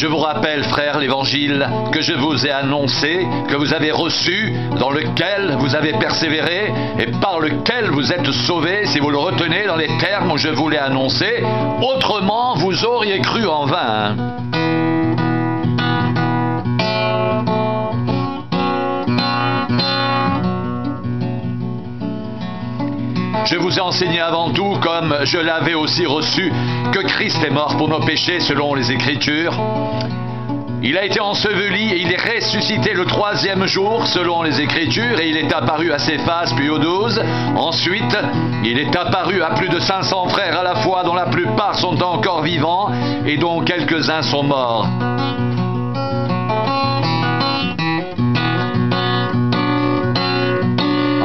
Je vous rappelle, frères, l'évangile que je vous ai annoncé, que vous avez reçu, dans lequel vous avez persévéré et par lequel vous êtes sauvés, si vous le retenez dans les termes où je vous l'ai annoncé. Autrement, vous auriez cru en vain. Je vous ai enseigné avant tout, comme je l'avais aussi reçu, que Christ est mort pour nos péchés selon les Écritures. Il a été enseveli et il est ressuscité le 3e jour selon les Écritures et il est apparu à Céphas puis aux 12. Ensuite, il est apparu à plus de 500 frères à la fois dont la plupart sont encore vivants et dont quelques-uns sont morts.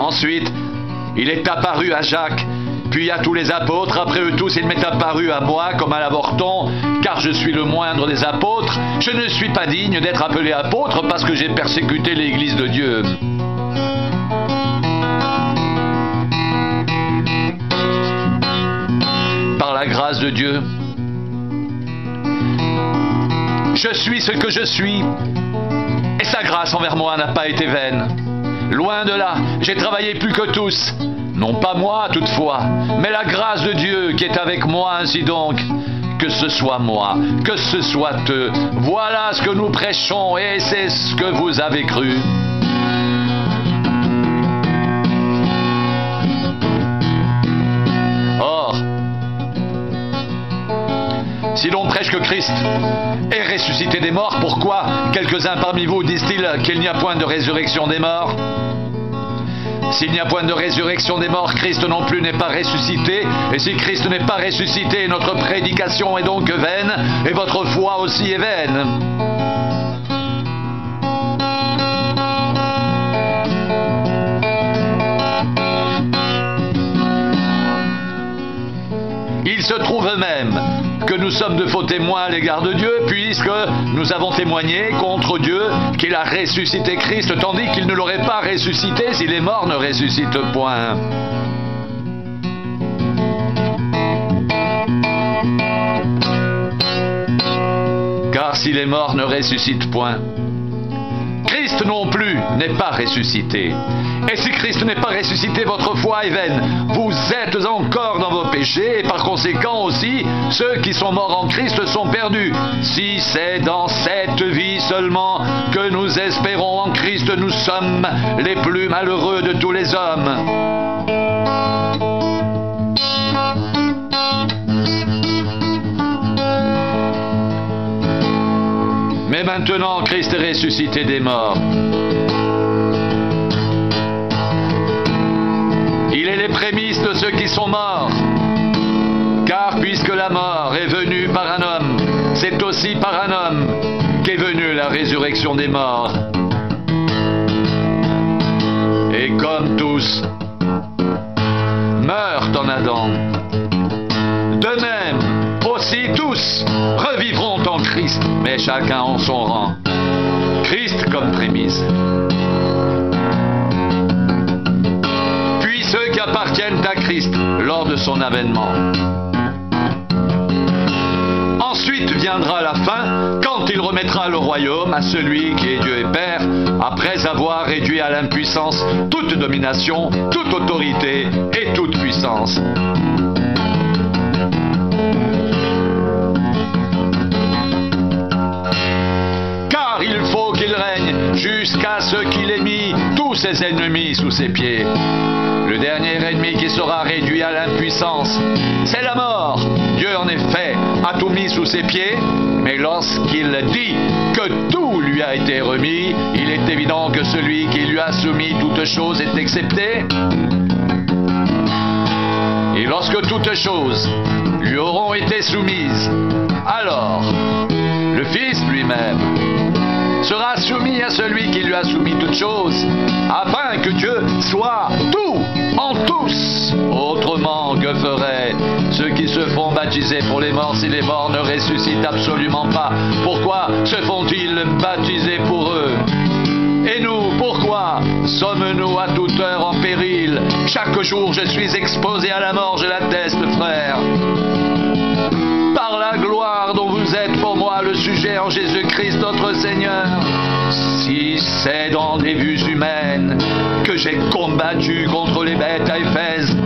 Ensuite, il est apparu à Jacques, puis à tous les apôtres. Après eux tous, il m'est apparu à moi comme à l'avorton, car je suis le moindre des apôtres. Je ne suis pas digne d'être appelé apôtre parce que j'ai persécuté l'Église de Dieu. Par la grâce de Dieu, je suis ce que je suis, et sa grâce envers moi n'a pas été vaine. Loin de là, j'ai travaillé plus que tous. Non pas moi toutefois, mais la grâce de Dieu qui est avec moi. Ainsi donc, que ce soit moi, que ce soit eux. Voilà ce que nous prêchons et c'est ce que vous avez cru. Or, si l'on prêche que Christ est ressuscité des morts, pourquoi quelques-uns parmi vous disent-ils qu'il n'y a point de résurrection des morts ? S'il n'y a point de résurrection des morts, Christ non plus n'est pas ressuscité. Et si Christ n'est pas ressuscité, notre prédication est donc vaine, et votre foi aussi est vaine. Il se trouve même que nous sommes de faux témoins à l'égard de Dieu, puisque nous avons témoigné contre Dieu qu'il a ressuscité Christ, tandis qu'il ne l'aurait pas ressuscité si les morts ne ressuscitent point. Car si les morts ne ressuscitent point, Christ non plus n'est pas ressuscité. Et si Christ n'est pas ressuscité, votre foi est vaine. Vous êtes encore dans vos péchés, et par conséquent aussi, ceux qui sont morts en Christ sont perdus. Si c'est dans cette vie seulement que nous espérons en Christ, nous sommes les plus malheureux de tous les hommes. Mais maintenant, Christ est ressuscité des morts. Il est les prémices de ceux qui sont morts. Car puisque la mort est venue par un homme, c'est aussi par un homme qu'est venue la résurrection des morts. Et comme tous meurent en Adam, de même aussi tous revivront en Christ, mais chacun en son rang. Christ comme prémisse. Puis ceux qui appartiennent à Christ lors de son avènement. Ensuite viendra la fin, quand il remettra le royaume à celui qui est Dieu et Père, après avoir réduit à l'impuissance toute domination, toute autorité et toute puissance. Car il faut qu'il règne jusqu'à ce qu'il ait mis tous ses ennemis sous ses pieds. Le dernier ennemi qui sera réduit à l'impuissance, c'est la mort. Dieu, en effet, a tout mis sous ses pieds, mais lorsqu'il dit que tout lui a été remis, il est évident que celui qui lui a soumis toutes choses est excepté. Et lorsque toutes choses lui auront été soumises, alors le Fils lui-même sera soumis à celui qui lui a soumis toutes choses, afin que Dieu soit tout en tous. Autrement, que feraient ceux qui se font baptiser pour les morts si les morts ne ressuscitent absolument pas? Pourquoi se font-ils baptiser pour eux? Et nous, pourquoi sommes-nous à toute heure en péril? Chaque jour, je suis exposé à la mort, je l'atteste, frère. Par la gloire dont vous vous êtes pour moi le sujet en Jésus-Christ notre Seigneur. Si c'est dans des vues humaines que j'ai combattu contre les bêtes à Éphèse,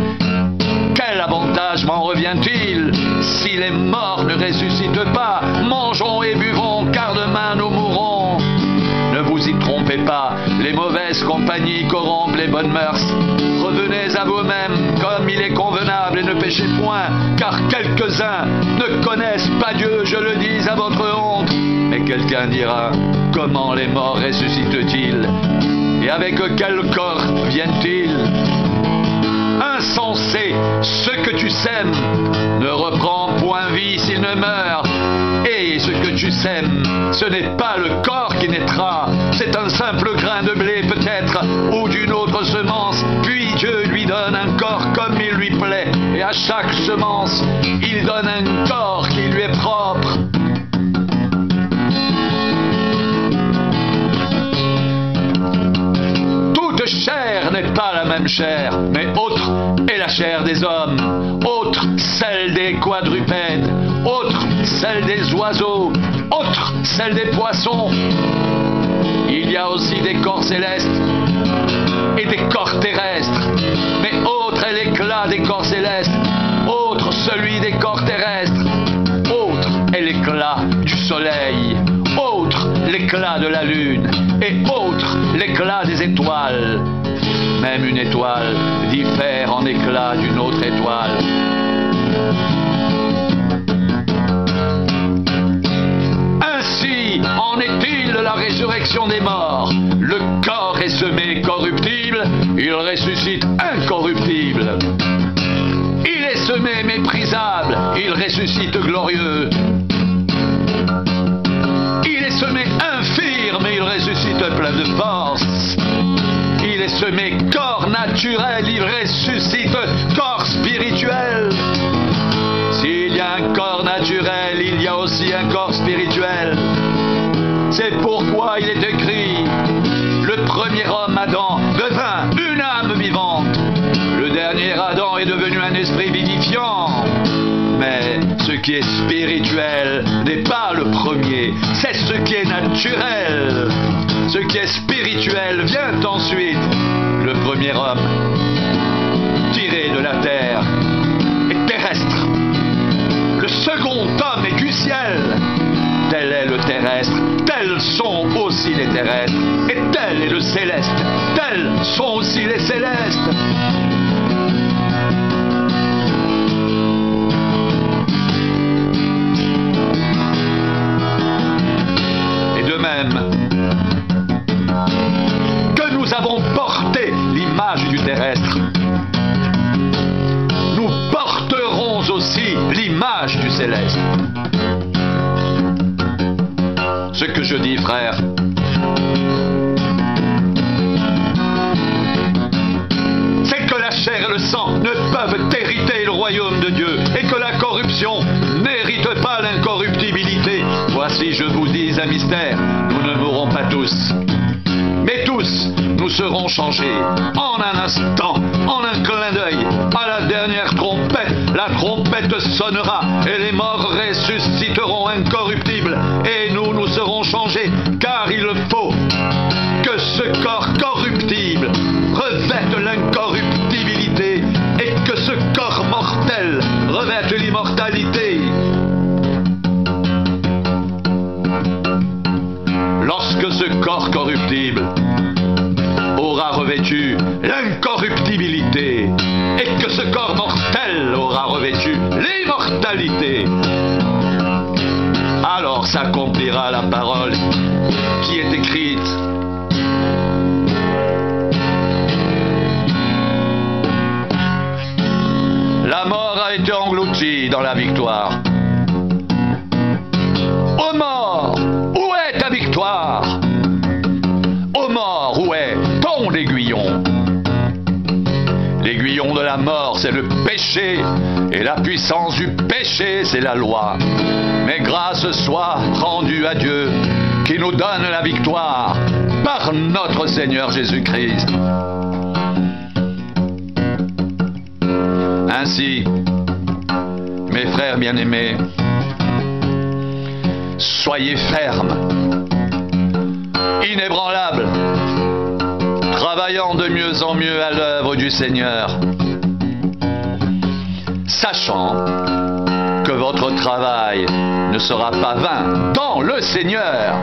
quel avantage m'en revient-il? Si les morts ne ressuscitent pas, mangeons et buvons, car demain nous mourrons. Ne vous y trompez pas, les mauvaises compagnies corrompent les bonnes mœurs. Revenez à vous-même comme il est convenable et ne péchez point, car quelques-uns ne connaissent pas Dieu, je le dis à votre honte. Mais quelqu'un dira, comment les morts ressuscitent-ils? Et avec quel corps viennent-ils? Insensé, ce que tu sèmes ne reprend point vie s'il ne meurt. Et ce que tu sèmes, ce n'est pas le corps qui naîtra, c'est un simple grain de blé peut-être, ou d'une autre semence, puis Dieu lui donne un corps comme il lui plaît, et à chaque semence, il donne un corps qui lui est propre. Toute chair n'est pas la même chair, mais autre est la chair des hommes, autre celle des quadrupèdes, autre celle des oiseaux, autre celle des poissons. Il y a aussi des corps célestes et des corps terrestres, mais autre est l'éclat des corps célestes, autre celui des corps terrestres, autre est l'éclat du soleil, autre l'éclat de la lune, et autre l'éclat des étoiles. Même une étoile diffère en éclat d'une autre étoile. Ainsi en est-il de la résurrection des morts. Le corps est semé corruptible, il ressuscite incorruptible. Il est semé méprisable, il ressuscite glorieux. Il est semé infirme, il ressuscite plein de force. Il est semé corps naturel, il ressuscite corps spirituel. S'il y a un corps naturel, il y a aussi un corps spirituel. C'est pourquoi il est écrit, le premier homme, Adam, devint une âme vivante. Le dernier Adam est devenu un esprit vivifiant. Mais ce qui est spirituel n'est pas le premier, c'est ce qui est naturel. Ce qui est spirituel vient ensuite. Le premier homme, tiré de la terre, est terrestre. Le second homme est du ciel. Tel est le terrestre, tels sont aussi les terrestres. Et tel est le céleste, tels sont aussi les célestes. Et de même que nous avons porté l'image du terrestre, nous porterons aussi l'image du céleste. Ce que je dis, frère, c'est que la chair et le sang ne peuvent hériter le royaume de Dieu et que la corruption n'hérite pas l'incorruptibilité. Voici, je vous dis un mystère, nous ne mourrons pas tous. Mais tous, nous serons changés en un instant, en un clin d'œil, à la dernière trompette. La trompette sonnera et les morts ressusciteront incorruptibles. Et nous serons changés, car il faut que ce corps corruptible revête l'incorruptibilité et que ce corps mortel revête l'immortalité. Lorsque ce corps corruptible aura revêtu l'incorruptibilité et que ce corps mortel aura revêtu l'immortalité, alors s'accomplira la parole qui est écrite. La mort a été engloutie dans la victoire. Ô mort, où est ta victoire? Ô mort, où est ton aiguillon? L'aiguillon de la mort, c'est le péché, et la puissance du péché, c'est la loi. Mais grâce soit rendue à Dieu, qui nous donne la victoire par notre Seigneur Jésus-Christ. Ainsi, mes frères bien-aimés, soyez ferme, inébranlable, travaillant de mieux en mieux à l'œuvre du Seigneur, sachant que votre travail ne sera pas vain dans le Seigneur.